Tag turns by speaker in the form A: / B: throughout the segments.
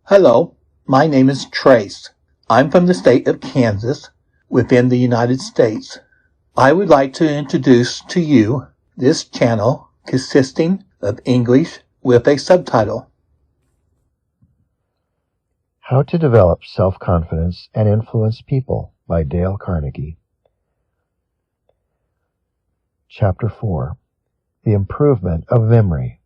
A: Hello, my name is Trace. I'm from the state of Kansas, within the United States. I would like to introduce to you this channel consisting of English with a subtitle.
B: How to Develop Self-Confidence and Influence People by Dale Carnegie. Chapter 4. The Improvement of Memory.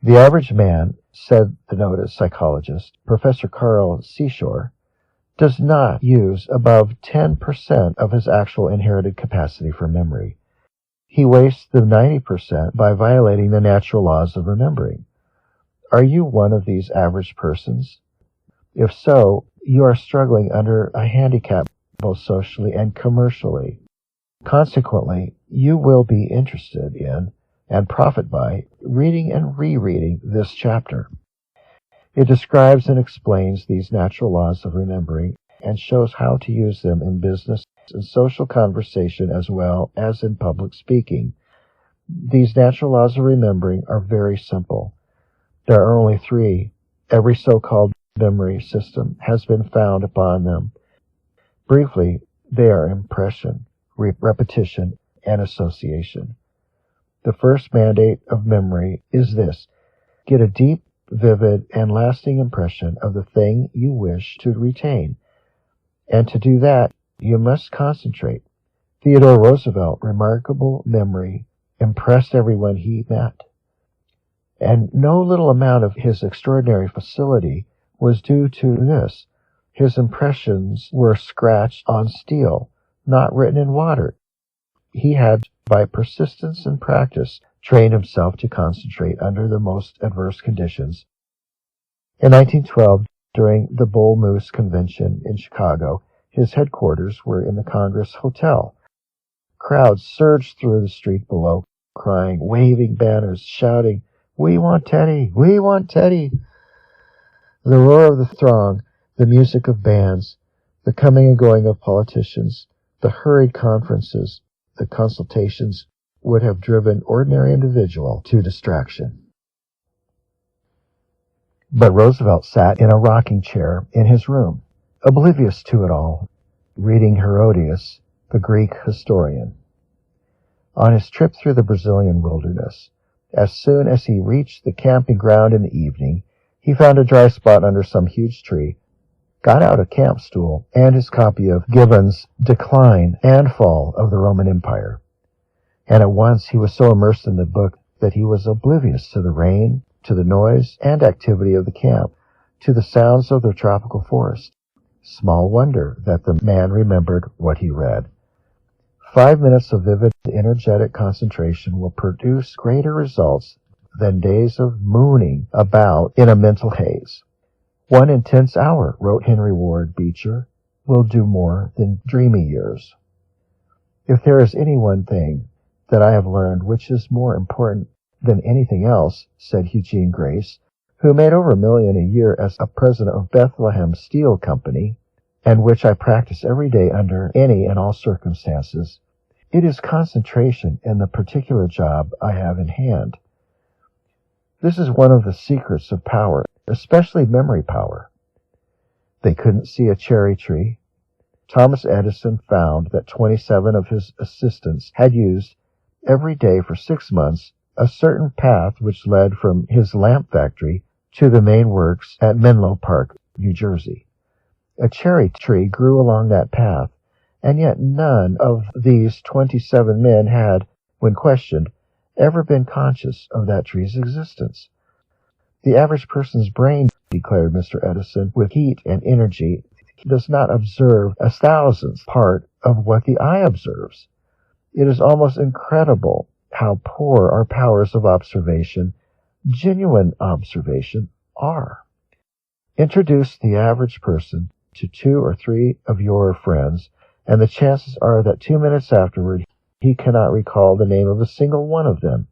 B: The average man, said the noted psychologist, Professor Carl Seashore, does not use above 10% of his actual inherited capacity for memory. He wastes the 90% by violating the natural laws of remembering. Are you one of these average persons? If so, you are struggling under a handicap both socially and commercially. Consequently, you will be interested in and profit by reading and rereading this chapter. It describes and explains these natural laws of remembering and shows how to use them in business and social conversation as well as in public speaking. These natural laws of remembering are very simple. There are only three. Every so-called memory system has been found upon them. Briefly, they are impression, repetition, and association. The first mandate of memory is this: get a deep, vivid, and lasting impression of the thing you wish to retain. And to do that, you must concentrate. Theodore Roosevelt's remarkable memory impressed everyone he met. And no little amount of his extraordinary facility was due to this. His impressions were scratched on steel, not written in water. He had, by persistence and practice, trained himself to concentrate under the most adverse conditions. In 1912, during the Bull Moose Convention in Chicago, his headquarters were in the Congress Hotel. Crowds surged through the street below, crying, waving banners, shouting, "We want Teddy! We want Teddy!" The roar of the throng, the music of bands, the coming and going of politicians, the hurried conferences, the consultations would have driven ordinary individual to distraction. But Roosevelt sat in a rocking chair in his room, oblivious to it all, reading Herodotus, the Greek historian. On his trip through the Brazilian wilderness, as soon as he reached the camping ground in the evening, he found a dry spot under some huge tree, got out a camp stool and his copy of Gibbon's Decline and Fall of the Roman Empire. And at once he was so immersed in the book that he was oblivious to the rain, to the noise and activity of the camp, to the sounds of the tropical forest. Small wonder that the man remembered what he read. 5 minutes of vivid, energetic concentration will produce greater results than days of mooning about in a mental haze. 1 intense hour, wrote Henry Ward Beecher, will do more than dreamy years. If there is any one thing that I have learned which is more important than anything else, said Eugene Grace, who made over $1 million a year as a president of Bethlehem Steel Company, and which I practice every day under any and all circumstances, it is concentration in the particular job I have in hand. This is one of the secrets of power, especially memory power. They couldn't see a cherry tree. Thomas Edison found that 27 of his assistants had used, every day for 6 months, a certain path which led from his lamp factory to the main works at Menlo Park, New Jersey. A cherry tree grew along that path, and yet none of these 27 men had, when questioned, ever been conscious of that tree's existence. The average person's brain, declared Mr. Edison, with heat and energy, does not observe a thousandth part of what the eye observes. It is almost incredible how poor our powers of observation, genuine observation, are. Introduce the average person to 2 or 3 of your friends, and the chances are that 2 minutes afterward he cannot recall the name of a single one of them.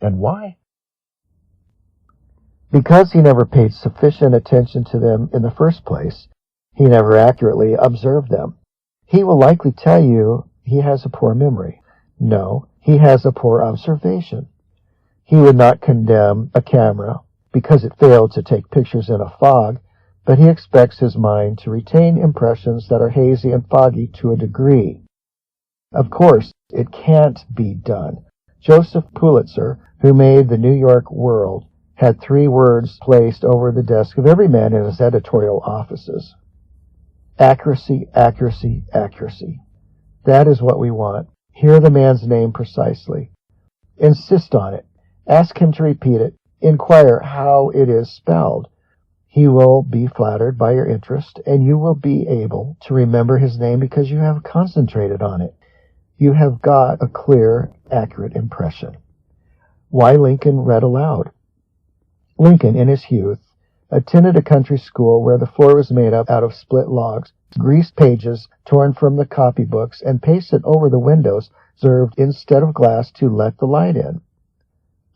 B: And why? Because he never paid sufficient attention to them in the first place. He never accurately observed them. He will likely tell you he has a poor memory. No, he has a poor observation. He would not condemn a camera because it failed to take pictures in a fog, but he expects his mind to retain impressions that are hazy and foggy to a degree. Of course, it can't be done. Joseph Pulitzer, who made the New York World, had 3 words placed over the desk of every man in his editorial offices. Accuracy, accuracy, accuracy. That is what we want. Hear the man's name precisely. Insist on it. Ask him to repeat it. Inquire how it is spelled. He will be flattered by your interest, and you will be able to remember his name because you have concentrated on it. You have got a clear, accurate impression. Why Lincoln read aloud. Lincoln, in his youth, attended a country school where the floor was made up out of split logs, greased pages torn from the copybooks, and pasted over the windows served instead of glass to let the light in.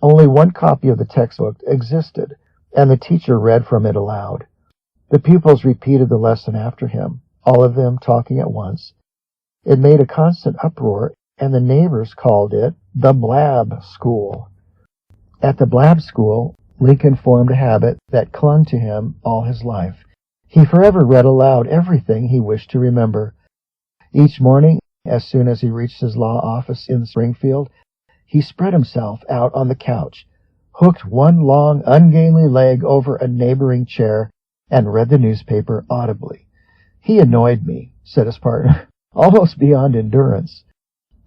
B: Only one copy of the textbook existed, and the teacher read from it aloud. The pupils repeated the lesson after him, all of them talking at once. It made a constant uproar, and the neighbors called it the Blab School. At the Blab School, Lincoln formed a habit that clung to him all his life. He forever read aloud everything he wished to remember. Each morning, as soon as he reached his law office in Springfield, he spread himself out on the couch, hooked one long, ungainly leg over a neighboring chair, and read the newspaper audibly. He annoyed me, said his partner, almost beyond endurance.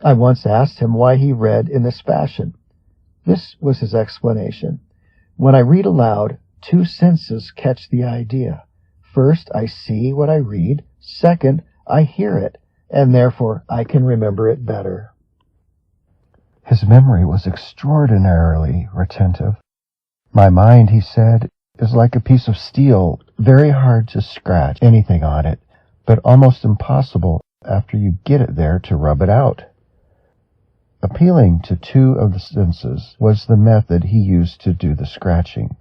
B: I once asked him why he read in this fashion. This was his explanation. When I read aloud, 2 senses catch the idea. First, I see what I read. Second, I hear it, and therefore I can remember it better. His memory was extraordinarily retentive. My mind, he said, is like a piece of steel, very hard to scratch anything on it, but almost impossible after you get it there to rub it out. Appealing to 2 of the senses was the method he used to do the scratching.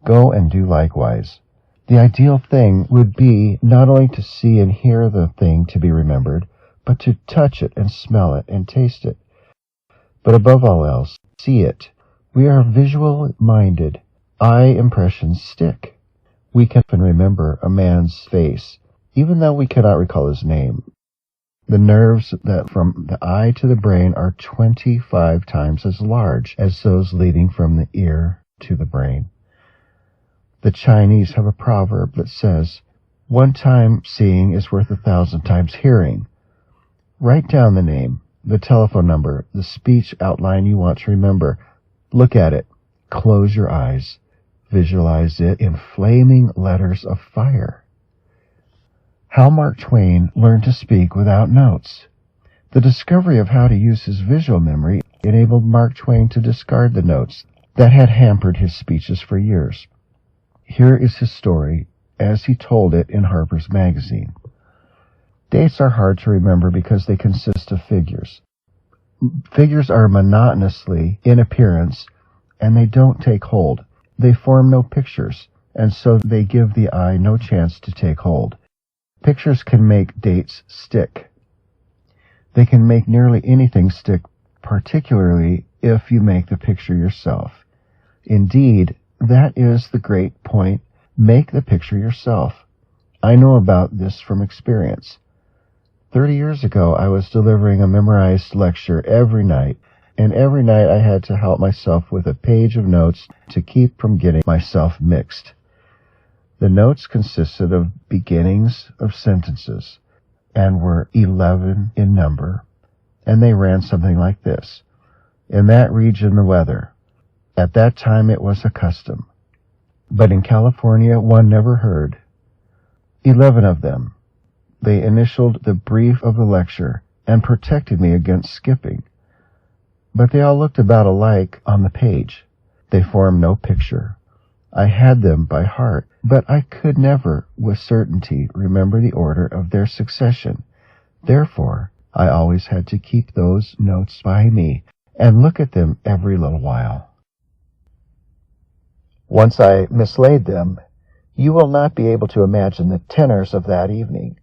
B: Go and do likewise. The ideal thing would be not only to see and hear the thing to be remembered, but to touch it and smell it and taste it. But above all else, see it. We are visual-minded. Eye impressions stick. We can remember a man's face, even though we cannot recall his name. The nerves that from the eye to the brain are 25 times as large as those leading from the ear to the brain. The Chinese have a proverb that says, 1 time seeing is worth 1,000 times hearing. Write down the name, the telephone number, the speech outline you want to remember. Look at it. Close your eyes. Visualize it in flaming letters of fire. How Mark Twain learned to speak without notes. The discovery of how to use his visual memory enabled Mark Twain to discard the notes that had hampered his speeches for years. Here is his story as he told it in Harper's Magazine. Dates are hard to remember because they consist of figures. Figures are monotonously in appearance, and they don't take hold. They form no pictures, and so they give the eye no chance to take hold. Pictures can make dates stick. They can make nearly anything stick, particularly if you make the picture yourself. Indeed, that is the great point. Make the picture yourself. I know about this from experience. 30 years ago, I was delivering a memorized lecture every night, and every night I had to help myself with a page of notes to keep from getting myself mixed. The notes consisted of beginnings of sentences and were 11 in number, and they ran something like this. In that region, the weather. At that time, it was a custom. But in California, one never heard. 11 of them. They initialed the brief of the lecture and protected me against skipping. But they all looked about alike on the page. They formed no picture. I had them by heart, but I could never, with certainty, remember the order of their succession. Therefore, I always had to keep those notes by me and look at them every little while. Once I mislaid them, you will not be able to imagine the tenors of that evening.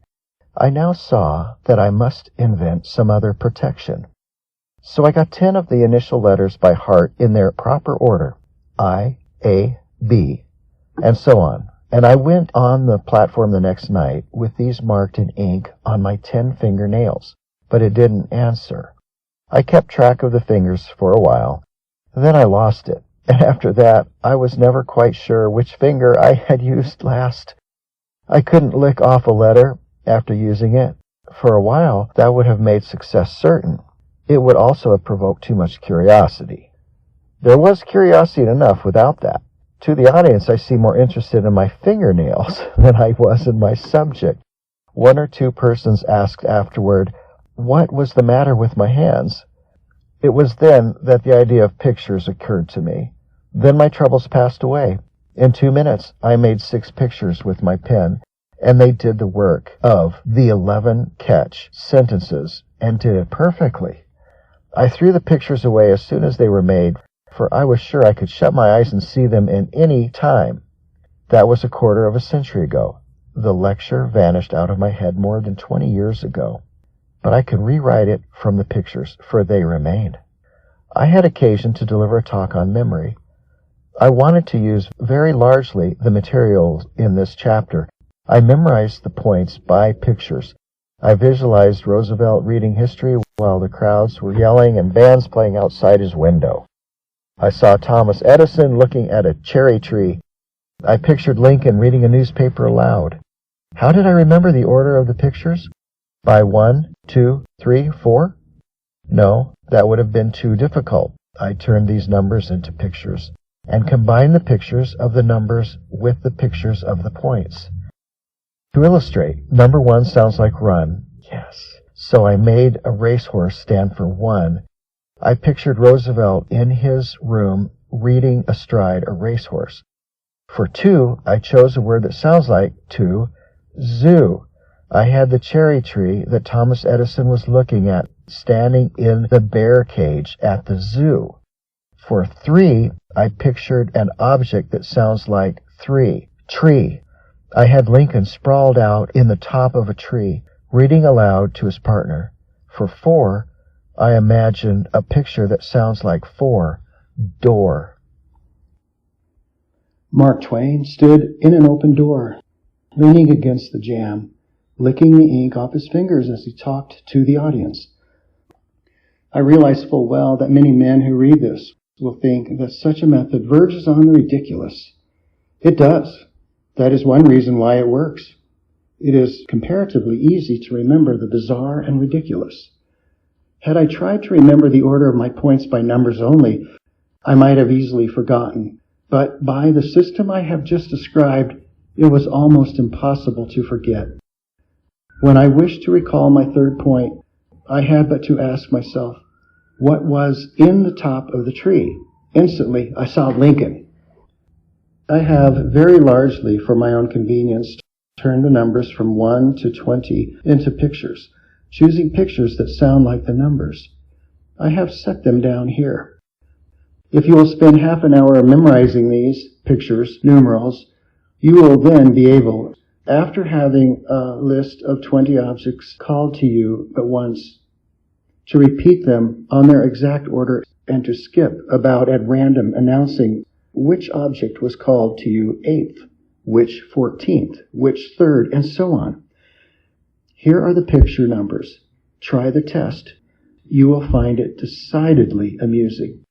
B: I now saw that I must invent some other protection. So I got 10 of the initial letters by heart in their proper order. I, A, B, and so on. And I went on the platform the next night with these marked in ink on my 10 fingernails, but it didn't answer. I kept track of the fingers for a while, then I lost it, and after that I was never quite sure which finger I had used last. I couldn't lick off a letter after using it. For a while, that would have made success certain. It would also have provoked too much curiosity. There was curiosity enough without that. To the audience, I seemed more interested in my fingernails than I was in my subject. One or two persons asked afterward, what was the matter with my hands? It was then that the idea of pictures occurred to me. Then my troubles passed away. In 2 minutes, I made 6 pictures with my pen, and they did the work of the 11 catch sentences, and did it perfectly. I threw the pictures away as soon as they were made, for I was sure I could shut my eyes and see them in any time. That was a quarter of a century ago. The lecture vanished out of my head more than 20 years ago, but I could rewrite it from the pictures, for they remained. I had occasion to deliver a talk on memory. I wanted to use very largely the material in this chapter. I memorized the points by pictures. I visualized Roosevelt reading history while the crowds were yelling and bands playing outside his window. I saw Thomas Edison looking at a cherry tree. I pictured Lincoln reading a newspaper aloud. How did I remember the order of the pictures? By 1, 2, 3, 4? No, that would have been too difficult. I turned these numbers into pictures and combined the pictures of the numbers with the pictures of the points. To illustrate, number 1 sounds like run. Yes. So I made a racehorse stand for 1. I pictured Roosevelt in his room reading astride a racehorse. For 2, I chose a word that sounds like 2, zoo. I had the cherry tree that Thomas Edison was looking at standing in the bear cage at the zoo. For 3, I pictured an object that sounds like 3, tree. I had Lincoln sprawled out in the top of a tree, reading aloud to his partner. For 4, I imagined a picture that sounds like 4, door.
C: Mark Twain stood in an open door, leaning against the jamb, licking the ink off his fingers as he talked to the audience. I realize full well that many men who read this will think that such a method verges on the ridiculous. It does. That is one reason why it works. It is comparatively easy to remember the bizarre and ridiculous. Had I tried to remember the order of my points by numbers only, I might have easily forgotten. But by the system I have just described, it was almost impossible to forget. When I wished to recall my third point, I had but to ask myself, what was in the top of the tree? Instantly, I saw Lincoln. I have, very largely for my own convenience, turned the numbers from 1 to 20 into pictures, choosing pictures that sound like the numbers. I have set them down here. If you will spend half an hour memorizing these pictures, numerals, you will then be able, after having a list of 20 objects called to you but once, to repeat them on their exact order and to skip about at random, announcing which object was called to you 8th, which 14th, which 3rd, and so on. Here are the picture numbers. Try the test. You will find it decidedly amusing.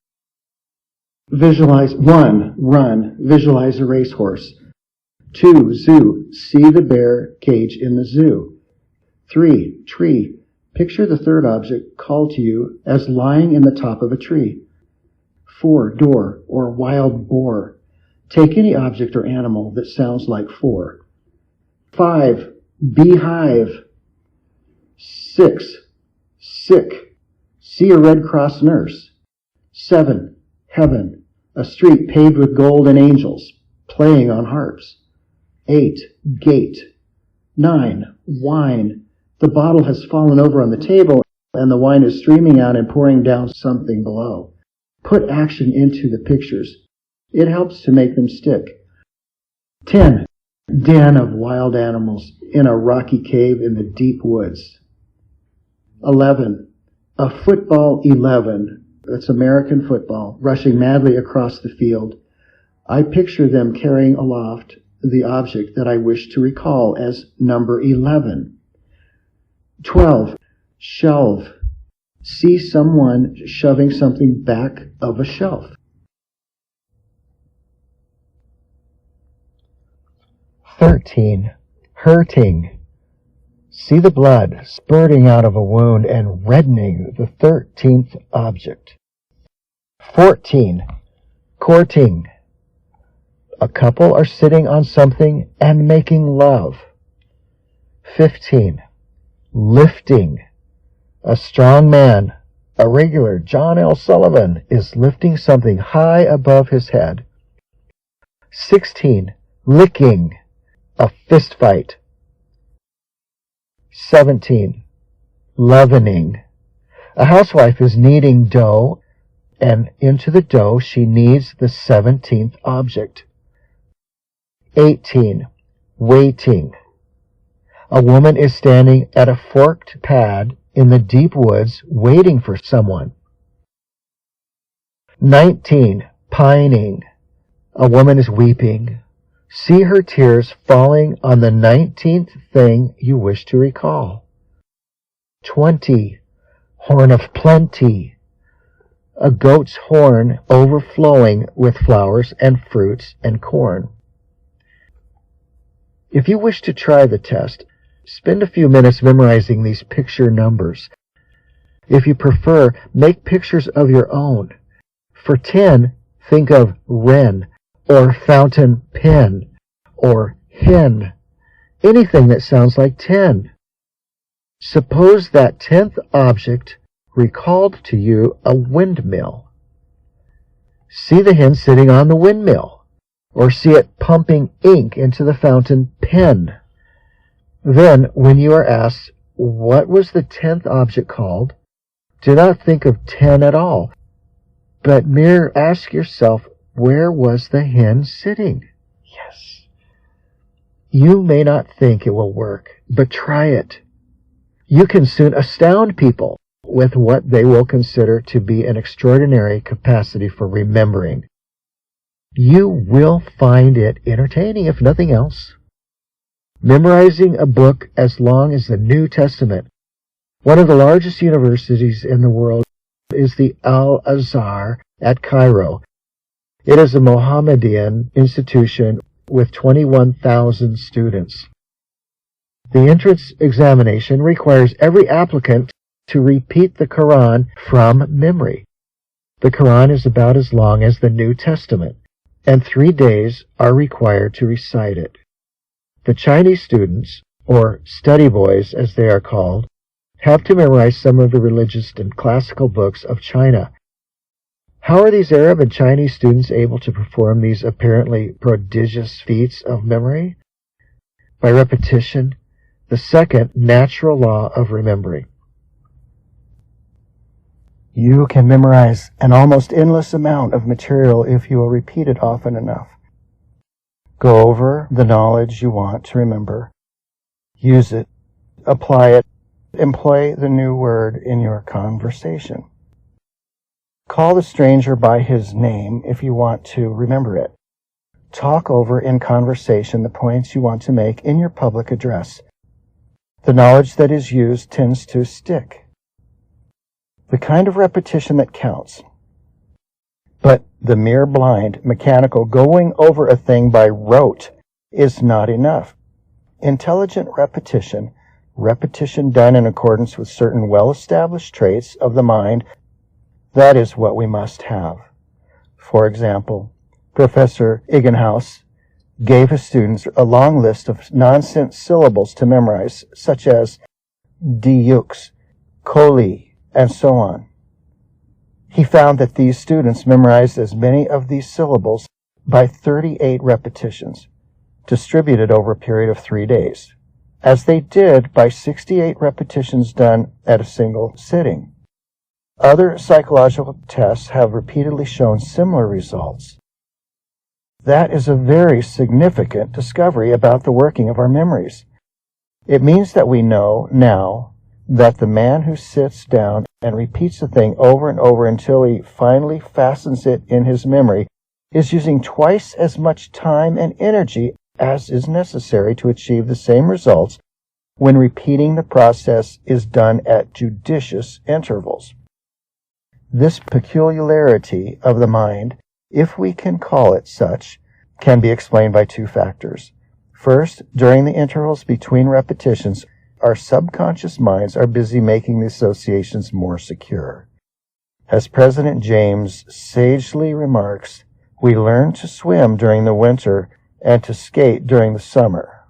C: Visualize 1, run, visualize a racehorse. 2, zoo, see the bear cage in the zoo. 3, tree, picture the third object called to you as lying in the top of a tree. 4, door, or wild boar. Take any object or animal that sounds like 4. 5, beehive. 6, sick, see a Red Cross nurse. 7, heaven, a street paved with gold and angels, playing on harps. 8, gate. 9, wine, the bottle has fallen over on the table and the wine is streaming out and pouring down something below. Put action into the pictures. It helps to make them stick. 10, den of wild animals in a rocky cave in the deep woods. 11, a football 11, that's American football, rushing madly across the field. I picture them carrying aloft the object that I wish to recall as number 11. 12. Shelve. See someone shoving something back of a shelf.
B: 13. Hurting. See the blood spurting out of a wound and reddening the 13th object. 14. Courting. A couple are sitting on something and making love. 15. Lifting. A strong man, a regular John L. Sullivan, is lifting something high above his head. 16. Licking. A fist fight. 17. Leavening. A housewife is kneading dough, and into the dough she kneads the 17th object. 18. Waiting. A woman is standing at a forked pad in the deep woods waiting for someone. 19. Pining. A woman is weeping. See her tears falling on the 19th thing you wish to recall. 20. Horn of plenty. A goat's horn overflowing with flowers and fruits and corn. If you wish to try the test, spend a few minutes memorizing these picture numbers. If you prefer, make pictures of your own. For 10, think of wren, or fountain pen, or hen, anything that sounds like 10. Suppose that 10th object recalled to you a windmill. See the hen sitting on the windmill, or see it pumping ink into the fountain pen. Then, when you are asked, what was the 10th object called? Do not think of 10 at all, but merely ask yourself, where was the hen sitting? Yes. You may not think it will work, but try it. You can soon astound people with what they will consider to be an extraordinary capacity for remembering. You will find it entertaining, if nothing else. Memorizing a book as long as the New Testament. One of the largest universities in the world is the Al-Azhar at Cairo. It is a Mohammedan institution with 21,000 students. The entrance examination requires every applicant to repeat the Quran from memory. The Quran is about as long as the New Testament, and 3 days are required to recite it. The Chinese students, or study boys as they are called, have to memorize some of the religious and classical books of China. How are these Arab and Chinese students able to perform these apparently prodigious feats of memory? By repetition, the second natural law of remembering.
C: You can memorize an almost endless amount of material if you will repeat it often enough. Go over the knowledge you want to remember. Use it. Apply it. Employ the new word in your conversation. Call the stranger by his name if you want to remember it. Talk over in conversation the points you want to make in your public address. The knowledge that is used tends to stick. The kind of repetition that counts. But the mere blind, mechanical going over a thing by rote is not enough. Intelligent repetition, repetition done in accordance with certain well-established traits of the mind, that is what we must have. For example, Professor Iggenhaus gave his students a long list of nonsense syllables to memorize, such as diux, coli, and so on. He found that these students memorized as many of these syllables by 38 repetitions, distributed over a period of 3 days, as they did by 68 repetitions done at a single sitting. Other psychological tests have repeatedly shown similar results. That is a very significant discovery about the working of our memories. It means that we know now that the man who sits down and repeats a thing over and over until he finally fastens it in his memory
B: is using twice as much time and energy as is necessary to achieve the same results when repeating the process is done at judicious intervals. This peculiarity of the mind, if we can call it such, can be explained by two factors. First, during the intervals between repetitions, our subconscious minds are busy making the associations more secure. As President James sagely remarks, we learn to swim during the winter and to skate during the summer.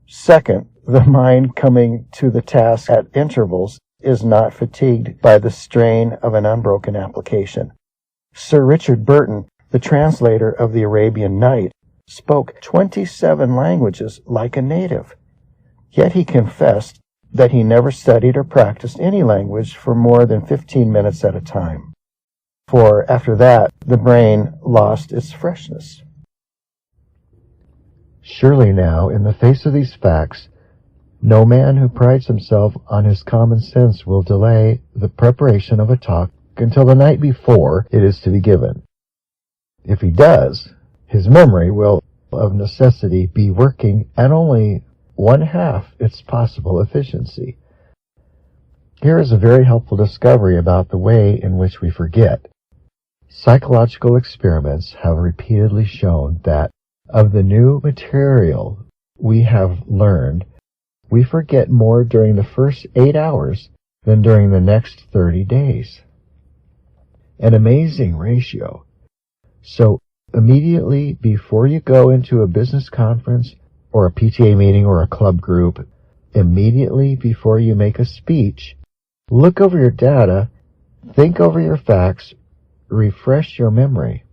B: Second, the mind coming to the task at intervals is not fatigued by the strain of an unbroken application. Sir Richard Burton, the translator of the Arabian Night, spoke 27 languages like a native. Yet he confessed that he never studied or practiced any language for more than 15 minutes at a time. For after that, the brain lost its freshness. Surely now, in the face of these facts, no man who prides himself on his common sense will delay the preparation of a talk until the night before it is to be given. If he does, his memory will of necessity be working at only one-half its possible efficiency. Here is a very helpful discovery about the way in which we forget. Psychological experiments have repeatedly shown that of the new material we have learned, we forget more during the first 8 hours than during the next 30 days. An amazing ratio. So immediately before you go into a business conference or a PTA meeting or a club group, immediately before you make a speech, look over your data, think over your facts, refresh your memory.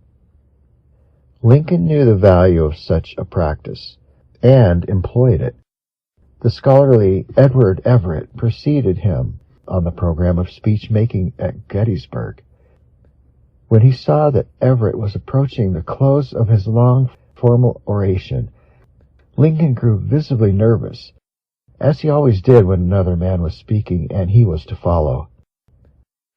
B: Lincoln knew the value of such a practice and employed it. The scholarly Edward Everett preceded him on the program of speech-making at Gettysburg. When he saw that Everett was approaching the close of his long formal oration, Lincoln grew visibly nervous, as he always did when another man was speaking and he was to follow.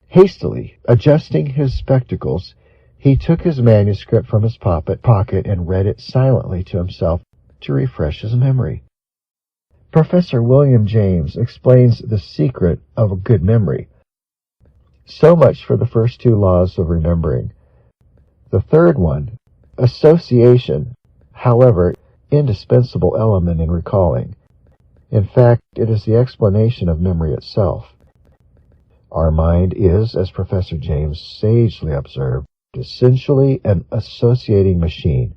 B: Hastily adjusting his spectacles, he took his manuscript from his pocket and read it silently to himself to refresh his memory. Professor William James explains the secret of a good memory. So much for the first two laws of remembering. The third one, association, however, indispensable element in recalling. In fact, it is the explanation of memory itself. Our mind is, as Professor James sagely observed, essentially an associating machine.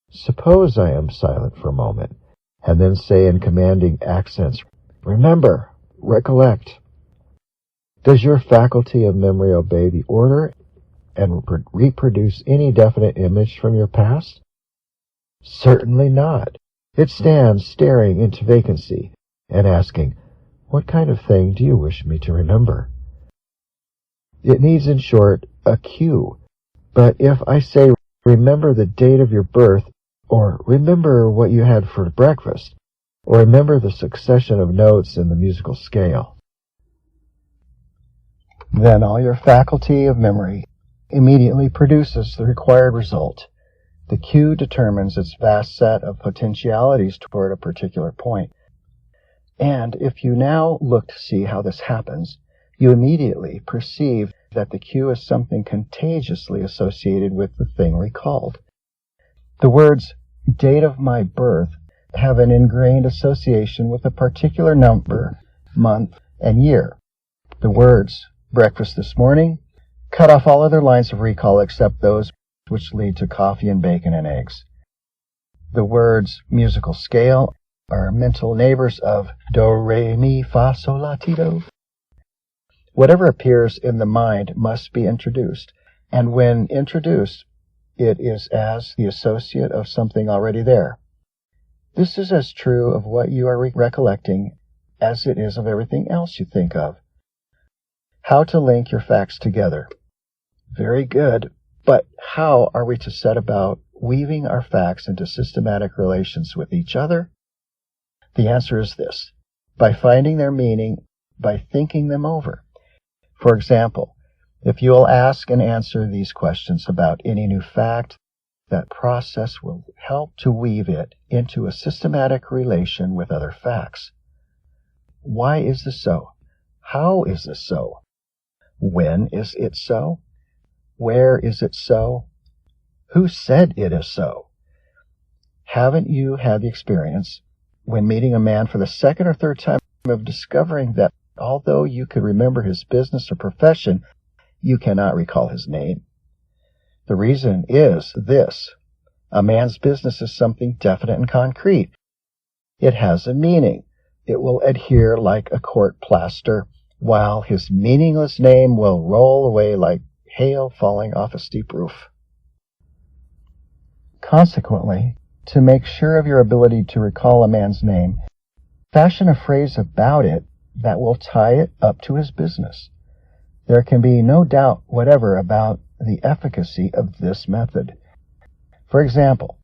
B: Suppose I am silent for a moment, and then say in commanding accents, "Remember, recollect." Does your faculty of memory obey the order and reproduce any definite image from your past? Certainly not. It stands staring into vacancy and asking, "What kind of thing do you wish me to remember?" It needs, in short, a cue. But if I say, "Remember the date of your birth," or "Remember what you had for breakfast," or "Remember the succession of notes in the musical scale," then all your faculty of memory immediately produces the required result. The cue determines its vast set of potentialities toward a particular point. And if you now look to see how this happens, you immediately perceive that the cue is something contagiously associated with the thing recalled. The words "date of my birth" have an ingrained association with a particular number, month, and year. The words "breakfast this morning" cut off all other lines of recall except those which lead to coffee and bacon and eggs. The words "musical scale" are mental neighbors of do, re, mi, fa, sol, la, ti, do. Whatever appears in the mind must be introduced, and when introduced, it is as the associate of something already there. This is as true of what you are recollecting as it is of everything else you think of. How to link your facts together. Very good, but how are we to set about weaving our facts into systematic relations with each other? The answer is this: by finding their meaning, by thinking them over. For example, If you will ask and answer these questions about any new fact, that process will help to weave it into a systematic relation with other facts. Why is this so? How is this so? When is it so? Where is it so? Who said it is so? Haven't you had the experience, when meeting a man for the second or third time, of discovering that although you could remember his business or profession, you cannot recall his name? The reason is this: a man's business is something definite and concrete. It has a meaning. It will adhere like a court plaster, while his meaningless name will roll away like hail falling off a steep roof. Consequently, to make sure of your ability to recall a man's name, fashion a phrase about it that will tie it up to his business. There can be no doubt whatever about the efficacy of this method. For example,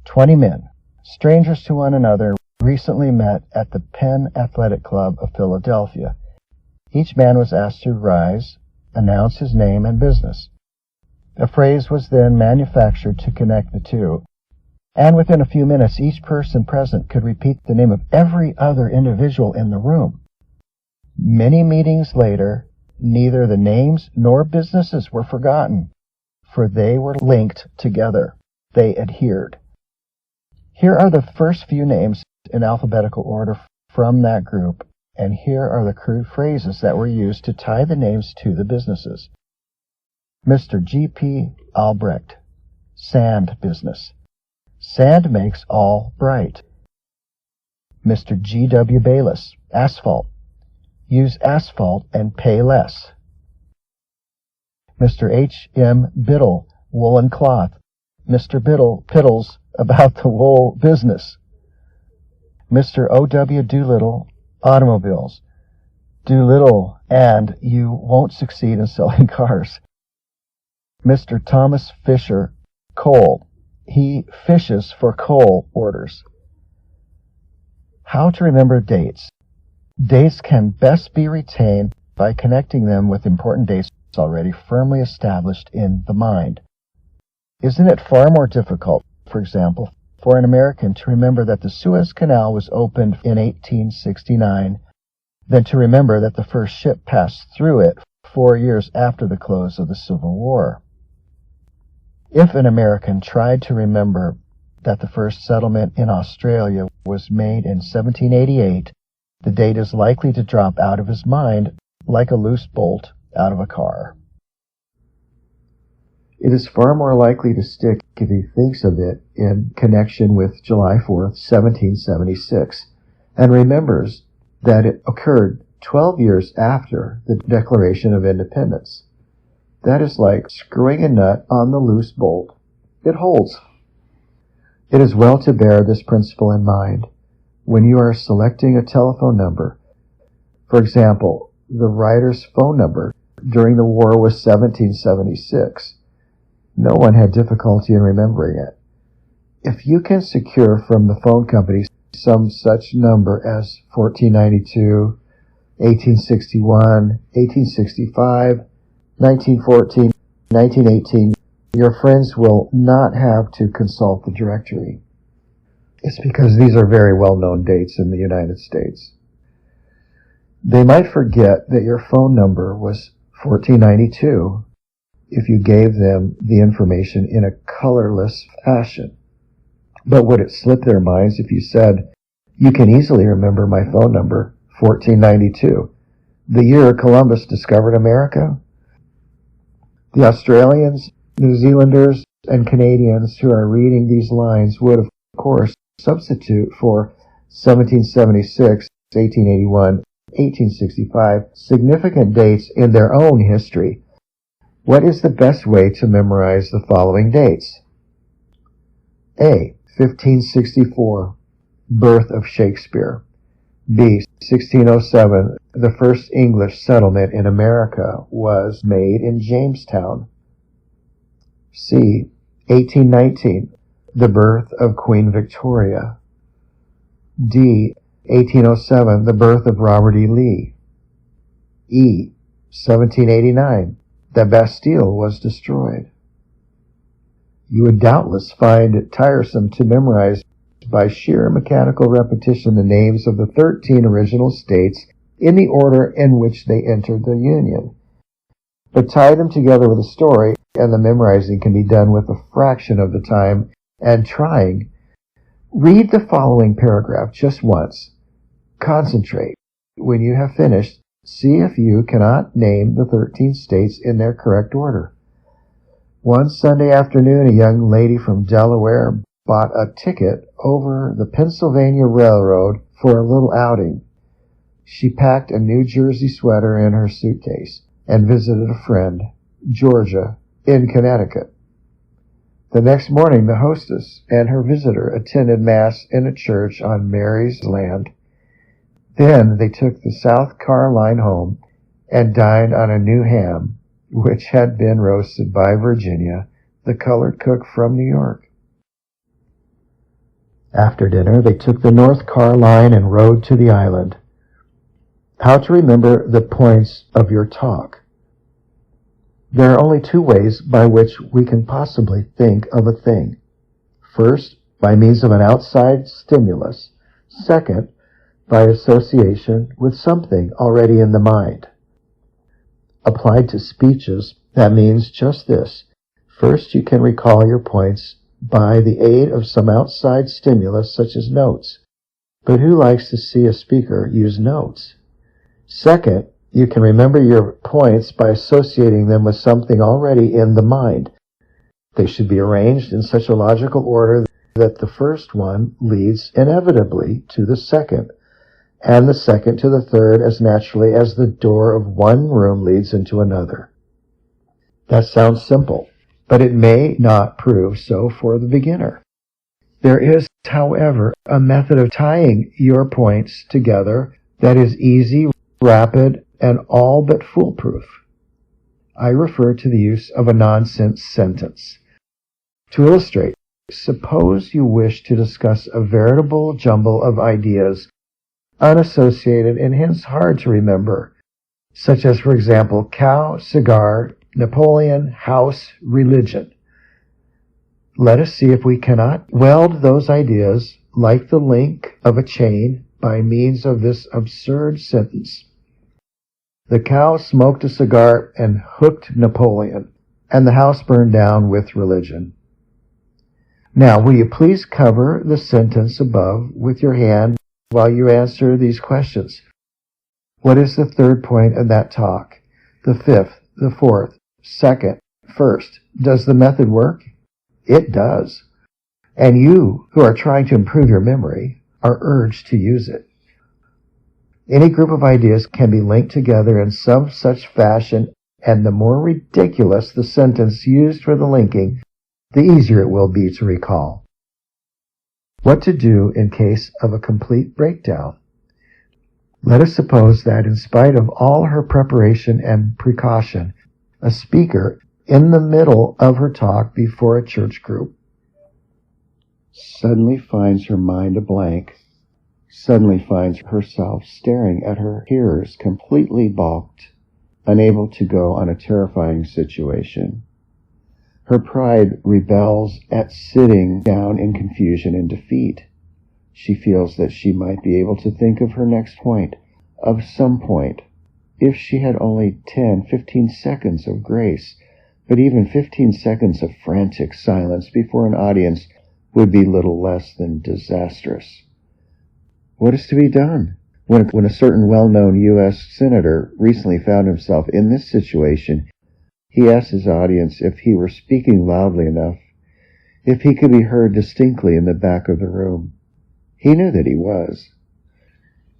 B: 20 men, strangers to one another, recently met at the Penn Athletic Club of Philadelphia. Each man was asked to rise, announce his name and business. A phrase was then manufactured to connect the two, and within a few minutes each person present could repeat the name of every other individual in the room. Many meetings later, neither the names nor businesses were forgotten, for they were linked together. They adhered. Here are the first few names in alphabetical order from that group, and here are the crude phrases that were used to tie the names to the businesses. Mr. G.P. Albrecht, sand business. Sand makes all bright. Mr. G.W. Bayless, asphalt. Use asphalt and pay less. Mr. H.M. Biddle, woolen cloth. Mr. Biddle piddles about the wool business. Mr. O.W. Doolittle, automobiles. Do little and you won't succeed in selling cars. Mr. Thomas Fisher, coal. He fishes for coal orders. How to remember dates. Dates can best be retained by connecting them with important dates already firmly established in the mind. Isn't it far more difficult, for example, for an American to remember that the Suez Canal was opened in 1869 than to remember that the first ship passed through it 4 years after the close of the Civil War? If an American tried to remember that the first settlement in Australia was made in 1788, the date is likely to drop out of his mind like a loose bolt out of a car. It is far more likely to stick if he thinks of it in connection with July 4th, 1776, and remembers that it occurred 12 years after the Declaration of Independence. That is like screwing a nut on the loose bolt. It holds. It is well to bear this principle in mind when you are selecting a telephone number. For example, the writer's phone number during the war was 1776. No one had difficulty in remembering it. If you can secure from the phone company some such number as 1492, 1861, 1865, 1914, 1918, your friends will not have to consult the directory. It's because these are very well-known dates in the United States. They might forget that your phone number was 1492 if you gave them the information in a colorless fashion. But would it slip their minds if you said, "You can easily remember my phone number, 1492, the year Columbus discovered America"? The Australians, New Zealanders, and Canadians who are reading these lines would, of course, substitute for 1776, 1881, 1865 significant dates in their own history. What is the best way to memorize the following dates? A. 1564, birth of Shakespeare. B. 1607, the first English settlement in America was made in Jamestown. C. 1819, the birth of Queen Victoria. D. 1807, the birth of Robert E. Lee. E. 1789, the Bastille was destroyed. You would doubtless find it tiresome to memorize by sheer mechanical repetition the names of the 13 original states in the order in which they entered the Union. But tie them together with a story, and the memorizing can be done with a fraction of the time and trying. Read the following paragraph just once. Concentrate. When you have finished, see if you cannot name the 13 states in their correct order. One Sunday afternoon, a young lady from Delaware bought a ticket over the Pennsylvania Railroad for a little outing. She packed a New Jersey sweater in her suitcase and visited a friend, Georgia, in Connecticut. The next morning, the hostess and her visitor attended Mass in a church on Mary's land. Then they took the South Car line home and dined on a new ham, which had been roasted by Virginia, the colored cook from New York. After dinner, they took the North Car line and rode to the island. How to remember the points of your talk. There are only two ways by which we can possibly think of a thing. First, by means of an outside stimulus. Second, by association with something already in the mind. Applied to speeches, that means just this. First, you can recall your points by the aid of some outside stimulus such as notes. But who likes to see a speaker use notes? Second, you can remember your points by associating them with something already in the mind. They should be arranged in such a logical order that the first one leads inevitably to the second, and the second to the third as naturally as the door of one room leads into another. That sounds simple, but it may not prove so for the beginner. There is, however, a method of tying your points together that is easy, rapid, and all but foolproof. I refer to the use of a nonsense sentence. To illustrate, suppose you wish to discuss a veritable jumble of ideas, unassociated and hence hard to remember, such as, for example, cow, cigar, Napoleon, house, religion. Let us see if we cannot weld those ideas like the link of a chain by means of this absurd sentence. The cow smoked a cigar and hooked Napoleon, and the house burned down with religion. Now, will you please cover the sentence above with your hand while you answer these questions? What is the third point of that talk? The fifth, the fourth, second, first. Does the method work? It does. And you, who are trying to improve your memory, are urged to use it. Any group of ideas can be linked together in some such fashion, and the more ridiculous the sentence used for the linking, the easier it will be to recall. What to do in case of a complete breakdown? Let us suppose that in spite of all her preparation and precaution, a speaker, in the middle of her talk before a church group, suddenly finds her mind a blank, suddenly finds herself staring at her hearers completely balked, unable to go on a terrifying situation. Her pride rebels at sitting down in confusion and defeat. She feels that she might be able to think of her next point, of some point, if she had only 10-15 seconds of grace, but even 15 seconds of frantic silence before an audience would be little less than disastrous. What is to be done? When a certain well-known U.S. senator recently found himself in this situation, he asked his audience if he were speaking loudly enough, if he could be heard distinctly in the back of the room. He knew that he was.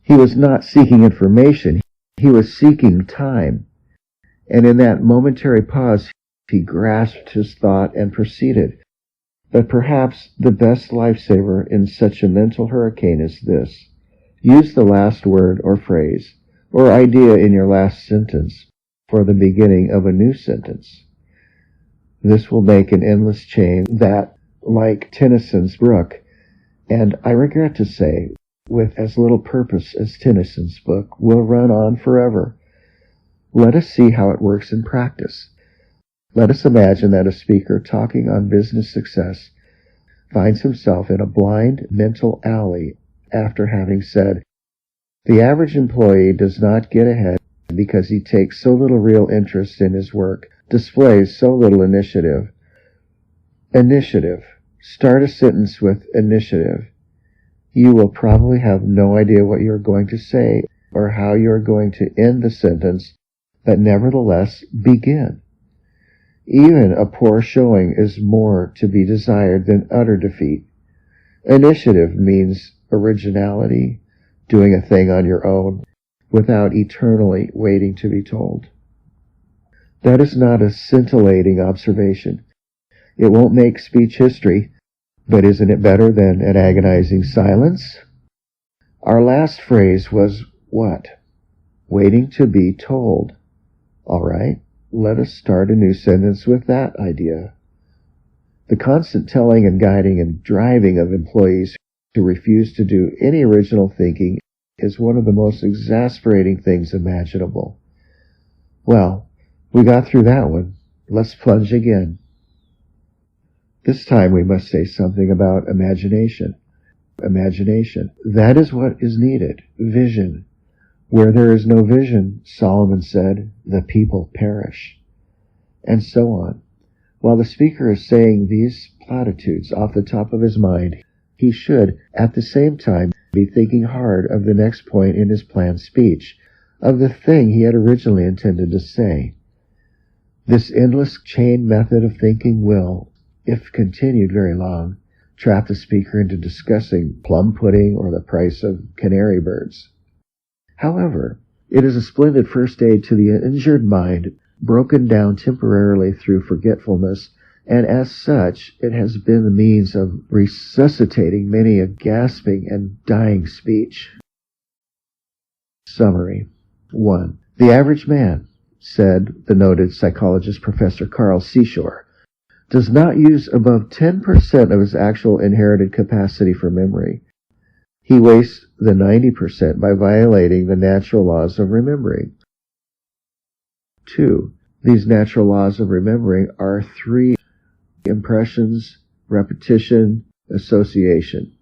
B: He was not seeking information, he was seeking time. And in that momentary pause, he grasped his thought and proceeded. But perhaps the best lifesaver in such a mental hurricane is this. Use the last word or phrase or idea in your last sentence for the beginning of a new sentence. This will make an endless chain that, like Tennyson's brook, and I regret to say, with as little purpose as Tennyson's book, will run on forever. Let us see how it works in practice. Let us imagine that a speaker talking on business success finds himself in a blind mental alley after having said, "The average employee does not get ahead because he takes so little real interest in his work, displays so little initiative." Initiative. Start a sentence with initiative. You will probably have no idea what you're going to say or how you're going to end the sentence, but nevertheless begin. Even a poor showing is more to be desired than utter defeat. Initiative means originality, doing a thing on your own, without eternally waiting to be told. That is not a scintillating observation. It won't make speech history, but isn't it better than an agonizing silence? Our last phrase was what? Waiting to be told. All right, let us start a new sentence with that idea. The constant telling and guiding and driving of employees who refuse to do any original thinking is one of the most exasperating things imaginable. Well, we got through that one. Let's plunge again. This time we must say something about imagination. Imagination. That is what is needed. Vision. Where there is no vision, Solomon said, the people perish. And so on. While the speaker is saying these platitudes off the top of his mind, he should, at the same time, be thinking hard of the next point in his planned speech, of the thing he had originally intended to say. This endless chain method of thinking will, if continued very long, trap the speaker into discussing plum pudding or the price of canary birds. However, it is a splendid first aid to the injured mind, broken down temporarily through forgetfulness, and as such, it has been the means of resuscitating many a gasping and dying speech. Summary. 1. The average man, said the noted psychologist Professor Carl Seashore, does not use above 10% of his actual inherited capacity for memory. He wastes the 90% by violating the natural laws of remembering. 2. These natural laws of remembering are 3: impressions, repetition, association.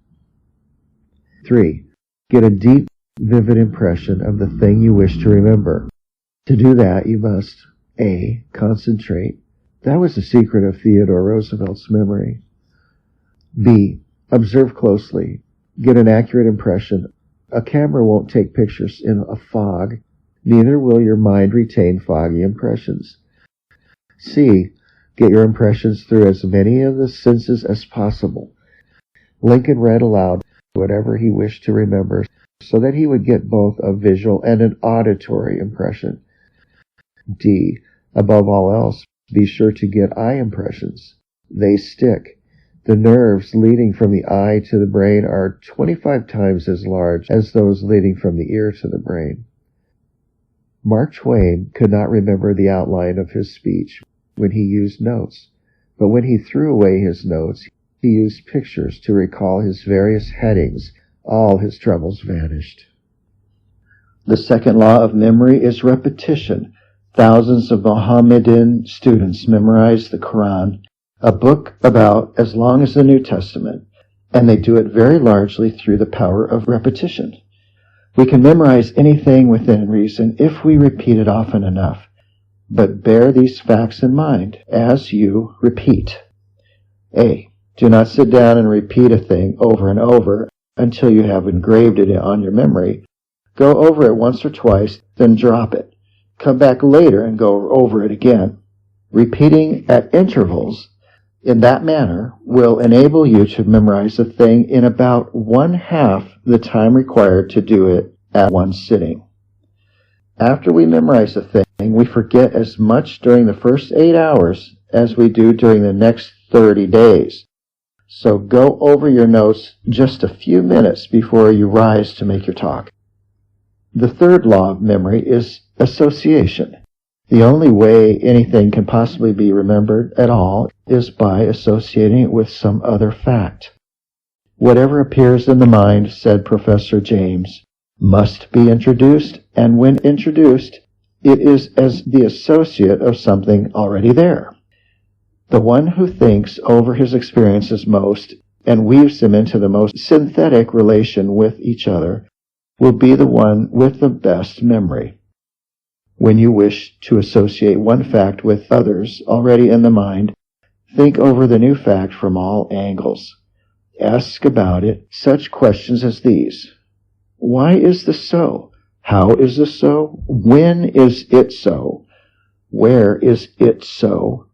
B: 3. Get a deep, vivid impression of the thing you wish to remember. To do that, you must A. Concentrate. That was the secret of Theodore Roosevelt's memory. B. Observe closely. Get an accurate impression. A camera won't take pictures in a fog. Neither will your mind retain foggy impressions. C. Get your impressions through as many of the senses as possible. Lincoln read aloud whatever he wished to remember so that he would get both a visual and an auditory impression. D. Above all else, be sure to get eye impressions. They stick. The nerves leading from the eye to the brain are 25 times as large as those leading from the ear to the brain. Mark Twain could not remember the outline of his speech when he used notes, but when he threw away his notes, he used pictures to recall his various headings. All his troubles vanished. The second law of memory is repetition. Thousands of Mohammedan students memorize the Quran, a book about as long as the New Testament, and they do it very largely through the power of repetition. We can memorize anything within reason if we repeat it often enough, but bear these facts in mind as you repeat. A. Do not sit down and repeat a thing over and over until you have engraved it on your memory. Go over it once or twice, then drop it. Come back later and go over it again. Repeating at intervals in that manner will enable you to memorize a thing in about 1/2 the time required to do it at one sitting. After we memorize a thing, we forget as much during the first 8 hours as we do during the next 30 days. So go over your notes just a few minutes before you rise to make your talk. The third law of memory is association. The only way anything can possibly be remembered at all is by associating it with some other fact. Whatever appears in the mind, said Professor James, must be introduced, and when introduced, it is as the associate of something already there. The one who thinks over his experiences most and weaves them into the most synthetic relation with each other will be the one with the best memory. When you wish to associate one fact with others already in the mind, think over the new fact from all angles. Ask about it such questions as these. Why is this so? How is this so? When is it so? Where is it so?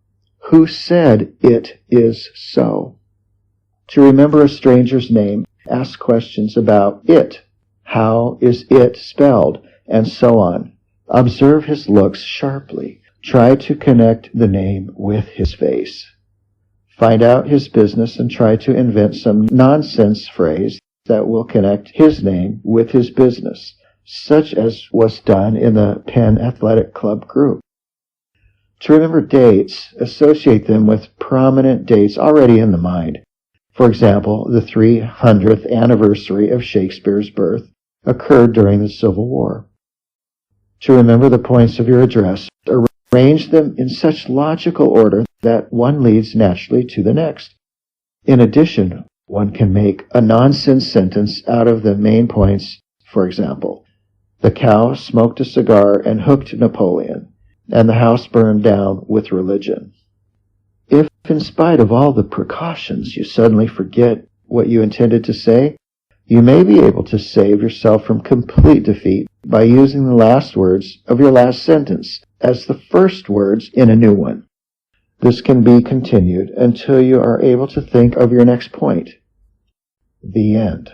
B: Who said it is so? To remember a stranger's name, ask questions about it. How is it spelled? And so on. Observe his looks sharply. Try to connect the name with his face. Find out his business and try to invent some nonsense phrase that will connect his name with his business, such as was done in the Penn Athletic Club group. To remember dates, associate them with prominent dates already in the mind. For example, the 300th anniversary of Shakespeare's birth occurred during the Civil War. To remember the points of your address, arrange them in such logical order that one leads naturally to the next. In addition, one can make a nonsense sentence out of the main points. For example, the cow smoked a cigar and hooked Napoleon, and the house burned down with religion. If, in spite of all the precautions, you suddenly forget what you intended to say, you may be able to save yourself from complete defeat by using the last words of your last sentence as the first words in a new one. This can be continued until you are able to think of your next point. The end.